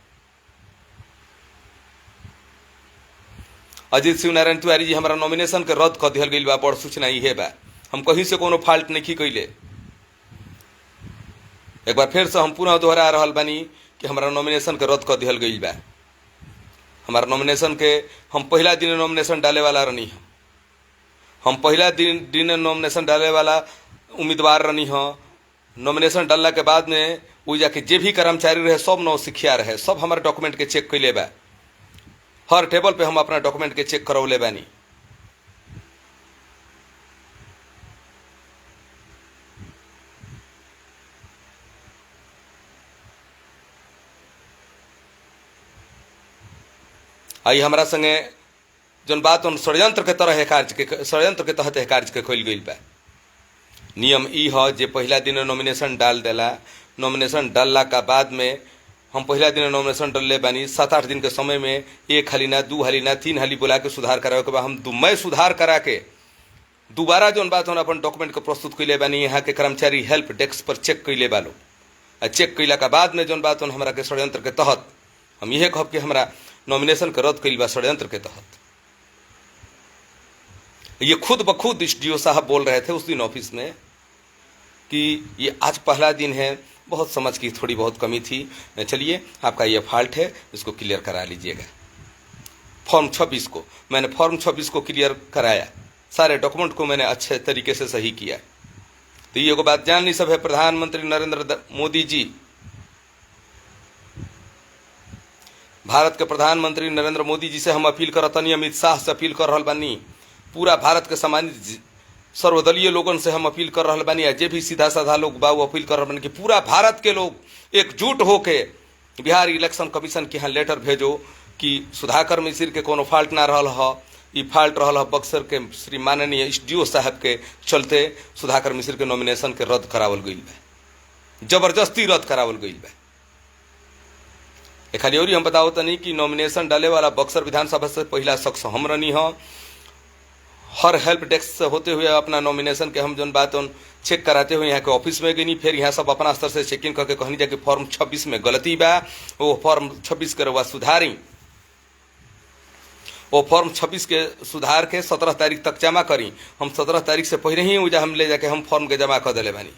अजित शिव नारायण तिवारी जी, हमारा नॉमिनेशन के रद्द कर दिहल गई बा। बड़ सूचना ये बा, हम कहीं से कोनो फॉल्ट नहीं कैले। एक बार फिर से हम पुनः दोहरा रहा बानी कि हमारा नॉमिनेशन के रद्द कर दिहल गई बा। हमारा नॉमिनेशन के हम पहला दिन नॉमिनेशन डाले वाला रही। हम पहला दिन नॉमिनेशन डाले वाला उम्मीदवार रही। नॉमिनेशन डालने के बाद में वो जाके जे भी कर्मचारी रहे सब नौसिखिया रहे, सब हमारे डॉक्यूमेंट के चेक कैले बा। हर टेबल पे हम अपना डॉक्यूमेंट के चेक करौले बानी। आई हमारा संगे जौन बात षड्यंत्र के तहत कार्य के खोल गई बा। नियम ई है जे पहला दिन नॉमिनेशन डाल देला। नॉमिनेशन डालला का बाद में हम पहला दिन नॉमिनेशन डालले बानी। 7-8 दिन के समय में 1 हाली ना 2 हाली ना 3 हाली बुला के सुधार करावे के बाद मैं सुधार करा के दोबारा जौन बात अपन डॉक्यूमेंट को प्रस्तुत कैले बानी। यहाँ के कर्मचारी हेल्प डेस्क पर चेक कैले बालो। चेक कैला के बाद में जौन बात हमारा के षड्यंत्र के तहत हम यह कहब कि हमारा नॉमिनेशन के रद्द कैल बा षड्यंत्र के तहत। ये खुद ब खुद एसडीओ साहब बोल रहे थे उस दिन ऑफिस में कि ये आज पहला दिन है, बहुत समझ की थोड़ी बहुत कमी थी, चलिए आपका ये फॉल्ट है, इसको क्लियर करा लीजिएगा। फॉर्म 26 को मैंने फॉर्म 26 को क्लियर कराया। सारे डॉक्यूमेंट को मैंने अच्छे तरीके से सही किया। तो ये को बात जान ली सब है, प्रधानमंत्री नरेंद्र मोदी जी भारत के प्रधानमंत्री नरेंद्र मोदी जी से हम अपील करतनी, अमित शाह से अपील कर रहल बानी, पूरा भारत के सम्मानित सर्वदलीय लोगन से हम अपील कर रहल बानी, जे भी सीधा साधा लोग बा वो अपील कर रहल बानी कि पूरा भारत के लोग एकजुट होके बिहार इलेक्शन कमीशन के यहाँ लेटर भेजो कि सुधाकर मिश्र के कोनो फॉल्ट ना रहल ह, ई फॉल्ट रहल ह बक्सर के श्री माननीय एसडीओ साहब के चलते सुधाकर मिश्र के नॉमिनेशन के रद्द करावल गईल बा, जबरदस्ती रद्द करावल गईल बा। खाली और हम बताओ तनी कि नॉमिनेशन डाले वाला बक्सर विधानसभा से पहला शख्स हम रनी हो। हर हेल्प डेस्क से होते हुए अपना नॉमिनेशन के हम जन बात चेक कराते हुए यहाँ के ऑफिस में गई, फिर यहाँ सब अपना स्तर से चेकिंग करके कहनी जाके फॉर्म 26 में गलती बा, वो फॉर्म 26 के रउआ सुधारी, वो फॉर्म 26 के सुधार के 17 तारीख तक जमा करी। हम 17 तारीख से पहले ही उजा हम ले जाके हम फॉर्म के जमा कर दिले बानी।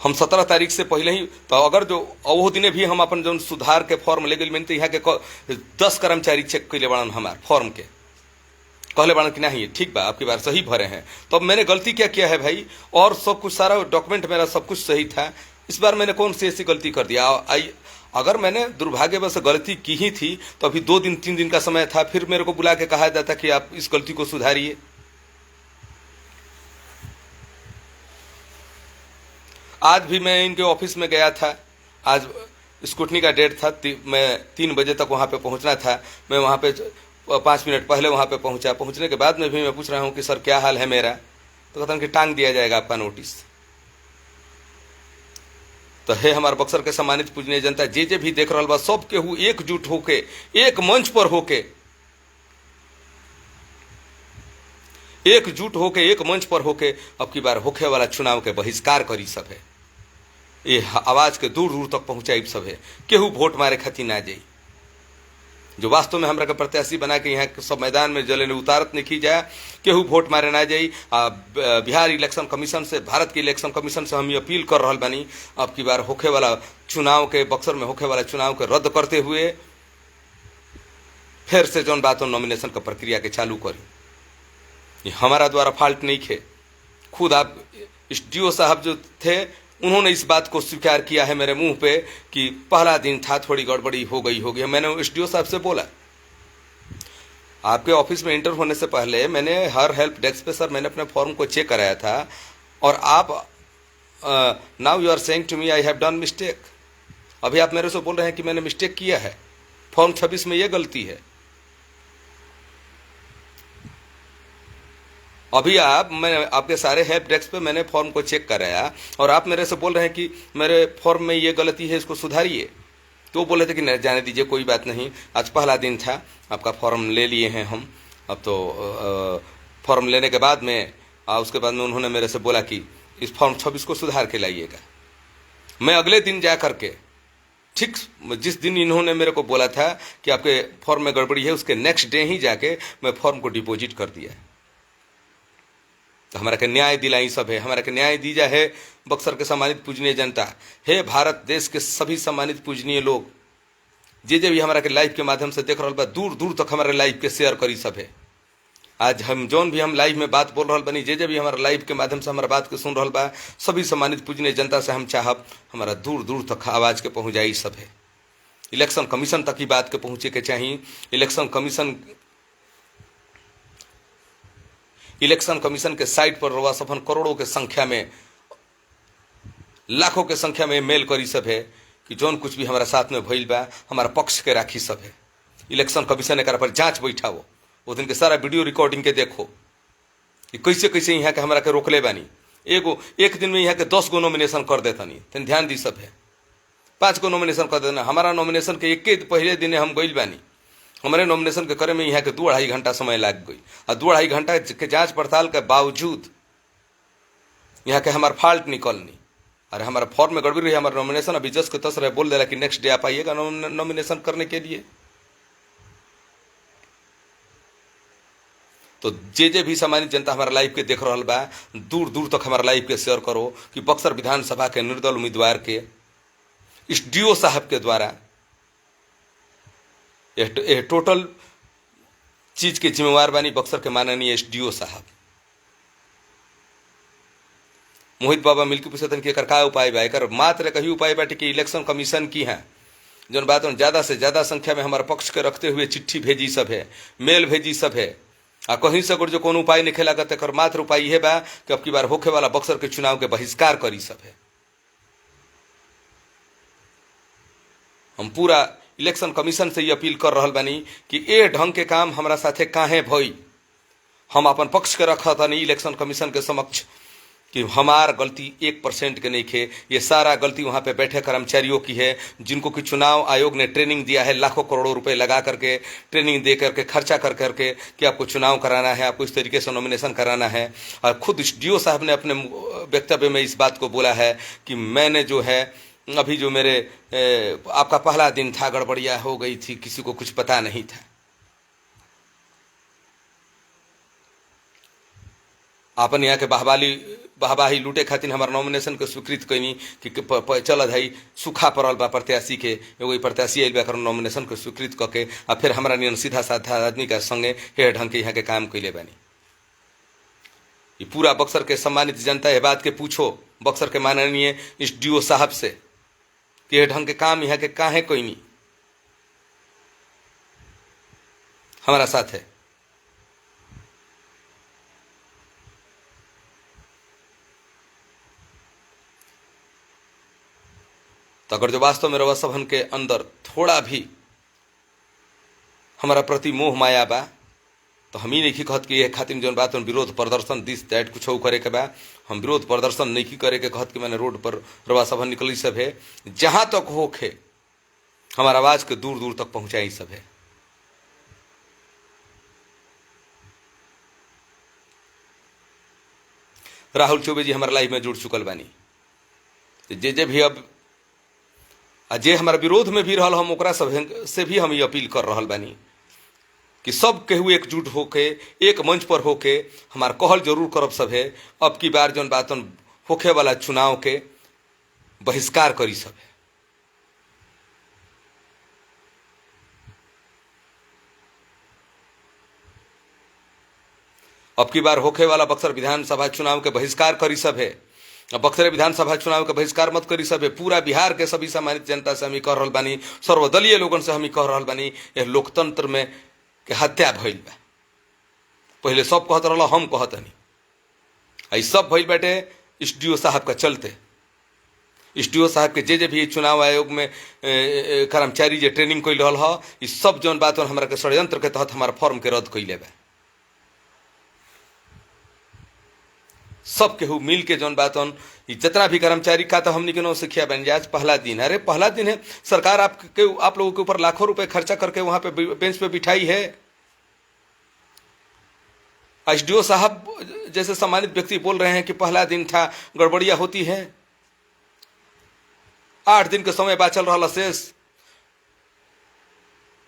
हम 17 तारीख से पहले ही, तो अगर जो वो दिने भी हम अपन जो सुधार के फॉर्म ले गए मैंने, तो यहाँ के 10 कर्मचारी चेक कैले बड़न हमार फॉर्म के, कहले बड़न कि नहीं ठीक बा आपकी बार सही भरे हैं। तो अब मैंने गलती क्या किया है भाई, और सब कुछ सारा डॉक्यूमेंट मेरा सब कुछ सही था, इस बार मैंने कौन सी ऐसी गलती कर दिया। अगर मैंने दुर्भाग्यवश गलती की ही थी तो अभी 2 दिन 3 दिन का समय था, फिर मेरे को बुला के कहा जाता कि आप इस गलती को सुधारिए। आज भी मैं इनके ऑफिस में गया था, आज स्कूटनी का डेट था, मैं 3 बजे तक वहाँ पे पहुँचना था। मैं वहाँ पे 5 मिनट पहले वहाँ पे पहुँचा। पहुँचने के बाद में भी मैं पूछ रहा हूँ कि सर क्या हाल है मेरा, तो कहता हूँ कि टांग दिया जाएगा आपका नोटिस। तो है हमारे बक्सर के सम्मानित पूजनीय जनता, जे भी देख रहा बा, सब केहू एकजुट होके एक मंच पर होके एकजुट होके एक मंच पर होके अब की बार होखे वाला चुनाव के बहिष्कार करी सब है। ये आवाज के दूर दूर तक पहुंचाई सब है। केहू वोट मारे खातिर ना जाई, जो वास्तव में हमरा के प्रत्याशी बना के यहाँ सब मैदान में जले उतारत नहीं की जाए, केहू वोट मारे ना जाई। बिहार इलेक्शन कमीशन से, भारत के इलेक्शन कमीशन से हम ये अपील कर रहा बानी, अब की बार होखे वाला चुनाव के, बक्सर में होखे वाला चुनाव के रद्द करते हुए फिर से जौन बात नॉमिनेशन का प्रक्रिया के चालू करी। हमारा द्वारा फॉल्ट नहीं थे, खुद आप एसडीओ साहब जो थे उन्होंने इस बात को स्वीकार किया है मेरे मुंह पे कि पहला दिन था, थोड़ी गड़बड़ी हो गई। मैंने एसडीओ साहब से बोला, आपके ऑफिस में इंटर होने से पहले मैंने हर हेल्प डेस्क पे सर मैंने अपने फॉर्म को चेक कराया था, और आप now you are saying to me I have done mistake. अभी आप मेरे से बोल रहे हैं कि मैंने मिस्टेक किया है, फॉर्म 26 में ये गलती है। अभी मैंने आपके सारे हेल्प डेस्क पे मैंने फॉर्म को चेक कराया, और आप मेरे से बोल रहे हैं कि मेरे फॉर्म में ये गलती है, इसको सुधारिए। तो बोले थे कि नहीं जाने दीजिए, कोई बात नहीं, आज पहला दिन था, आपका फॉर्म ले लिए हैं हम। अब तो फॉर्म लेने के बाद में उसके बाद में उन्होंने मेरे से बोला कि इस फॉर्म 26 को सुधार के लाइएगा। मैं अगले दिन जा करके, ठीक जिस दिन इन्होंने मेरे को बोला था कि आपके फॉर्म में गड़बड़ी है, उसके नेक्स्ट डे ही जाके मैं फॉर्म को डिपॉजिट कर दिया। तो हमारा के न्याय दिलाई सब है, हमारा के न्याय दी जा है बक्सर के सम्मानित पूजनीय जनता है। भारत देश के सभी सम्मानित पूजनीय लोग जे भी हमारा के लाइव के माध्यम से देख रहा बा, दूर दूर तक हमारे लाइव के शेयर करी सब है। आज हम जौन भी हम लाइव में बात बोल रहा बनी, जे भी हमारा लाइव के माध्यम से हमारा बात के सुन रहा बा, सभी सम्मानित पूजनीय जनता से हम चाहब हमारा दूर दूर तक आवाज के पहुँच जाई सब है। इलेक्शन कमीशन तक ही बात के पहुँचे के चाहिए। इलेक्शन कमीशन के साइट पर रवा सफन करोड़ों के संख्या में, लाखों के संख्या में मेल करी सब है कि जौन कुछ भी हमारा साथ में भइल बा हमारा पक्ष के राखी सब है। इलेक्शन कमीशन एक पर जांच बैठाओ, वो दिन के सारा वीडियो रिकॉर्डिंग के देखो कि कैसे कैसे यहाँ के हमारा के रोकले बानी। एक दिन में यहाँ के 10 गो नॉमिनेशन कर देतनी, तेन ध्यान दी सब है। 5 गो नॉमिनेशन कर देना, हमारा नॉमिनेशन के एक पहले दिन हम गइल बानी, हमारे नॉमिनेशन के करे में यहाँ के 2-2.5 घंटा समय लग गई, और 2-2.5 घंटा के जांच पड़ताल के बावजूद यहाँ के हमारा फॉल्ट निकलनी। अरे हमारा फॉर्म में गड़बड़ी रही, हमारा नॉमिनेशन अभी जस के तस रहे, बोल दे रहा कि नेक्स्ट डे आप आइएगा नॉमिनेशन करने के लिए। तो जे भी सम्मानित जनता हमारा लाइव के देख रहा बा, दूर दूर तक हमारा लाइव के शेयर करो कि बक्सर विधानसभा के निर्दल उम्मीदवार के एसडीओ साहब के द्वारा टोटल चीज के जिम्मेवार बानी बक्सर के माननीय एसडीओ साहब। मोहित बाबा मिलके पूछतन कि एकर का उपाय बा। एकर मात्र कही उपाय बाटे कि इलेक्शन कमीशन की है जौन बात ज्यादा से ज्यादा संख्या में हमारे पक्ष के रखते हुए चिट्ठी भेजी सब है, मेल भेजी सब है, आ कहीं से जो कोनो उपाय नहीं लागत एकर मात्र उपाय यह बा कि अब की बार होखे वाला बक्सर के चुनाव के बहिष्कार करी सब है। हम पूरा इलेक्शन कमीशन से ये अपील कर रहा बानी कि ए ढंग के काम हमारा साथे काहे भई। हम अपन पक्ष के रखत नहीं इलेक्शन कमीशन के समक्ष कि हमार गलती 1% के नहीं खे, ये सारा गलती वहां पे बैठे कर्मचारियों की है जिनको कि चुनाव आयोग ने ट्रेनिंग दिया है, लाखों करोड़ों रुपए लगा करके ट्रेनिंग दे करके खर्चा कर करके कि आपको चुनाव कराना है, आपको इस तरीके से नॉमिनेशन कराना है। और खुद डीओ साहब ने अपने वक्तव्य में इस बात को बोला है कि मैंने जो है अभी जो मेरे आपका पहला दिन था गड़बड़िया हो गई थी, किसी को कुछ पता नहीं था। आपन यहाँ के बाहबाही लूटे खातिर हमारे नॉमिनेशन के स्वीकृत कैनी कि चल भाई सूखा पड़ल बा प्रत्याशी के, एगो प्रत्याशी आयल बा नॉमिनेशन के स्वीकृत करके आ फिर हमारा नियन सीधा साधा आदमी का संगे हे ढंग के यहाँ के काम कैले बानी। ये पूरा बक्सर के सम्मानित जनता ये बात के पूछो बक्सर के माननीय एसडीओ साहब से कि ये ढंग के काम यहाँ के काहे कोई नहीं हमारा साथ है। तो अगर जो वास्तव में रवा सभन के अंदर थोड़ा भी हमारा प्रति मोह माया बा तो हम ही नहीं कहत कि ये खातिर जौन बात विरोध प्रदर्शन दिस दैट कुछ करे के बा। हम विरोध प्रदर्शन नहीं करे के कहत कि मैंने रोड पर रवा सभन निकली सब है, जहां तक होखे हमारा आवाज के दूर दूर तक पहुंचाई सब है। राहुल चौबे जी हमारे लाइफ में जुड़ चुकल बानी, जे भी अब जे हमारा विरोध में भी रहल हम ओकरा सब से भी हम ये अपील कर रहा बानी कि सब केहू एकजुट होके एक मंच पर होके हमार कहल जरूर करब सब है। अब की बार जौन बात होखे वाला चुनाव के बहिष्कार करी सब है। अब की बार होखे वाला बक्सर विधानसभा चुनाव के बहिष्कार करी सब है। बक्सर विधानसभा चुनाव के बहिष्कार मत करी सब है। पूरा बिहार के सभी सम्मानित जनता से हम कह रहा बानी, सर्वदलीय लोगन से हम कह रहा बानी, यह लोकतंत्र में के हत्या भइल बा। पहले सब कहत रहा, हम कहत नहीं, आई सब भइल बाटे एसडीओ साहब का चलते। एसडीओ साहब के जे भी चुनाव आयोग में कर्मचारी जे ट्रेनिंग कैल रहा है, सब जौन बात हमारा के षड्यंत्र के तहत हमारा फॉर्म के रद्द कैले बा। सब केहू मिल के जौन बात जितना भी कर्मचारी का तो हमने के सिखिया बन जाए। आज पहला दिन, अरे पहला दिन है, सरकार आप लोगों के ऊपर लाखों रुपए खर्चा करके वहां पे बेंच पे बिठाई है। एसडीओ साहब जैसे सम्मानित व्यक्ति बोल रहे हैं कि पहला दिन था गड़बड़िया होती है। 8 दिन के समय बाचल रहा शेष,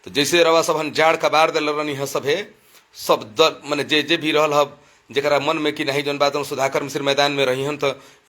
तो जैसे रवा सभन जाड़ का बार दल रही है सब है, सब दल मैंने जे भी रहल जरा मन में कि नहीं जौन बात सुधाकर मिश्र मैदान में रही हन तो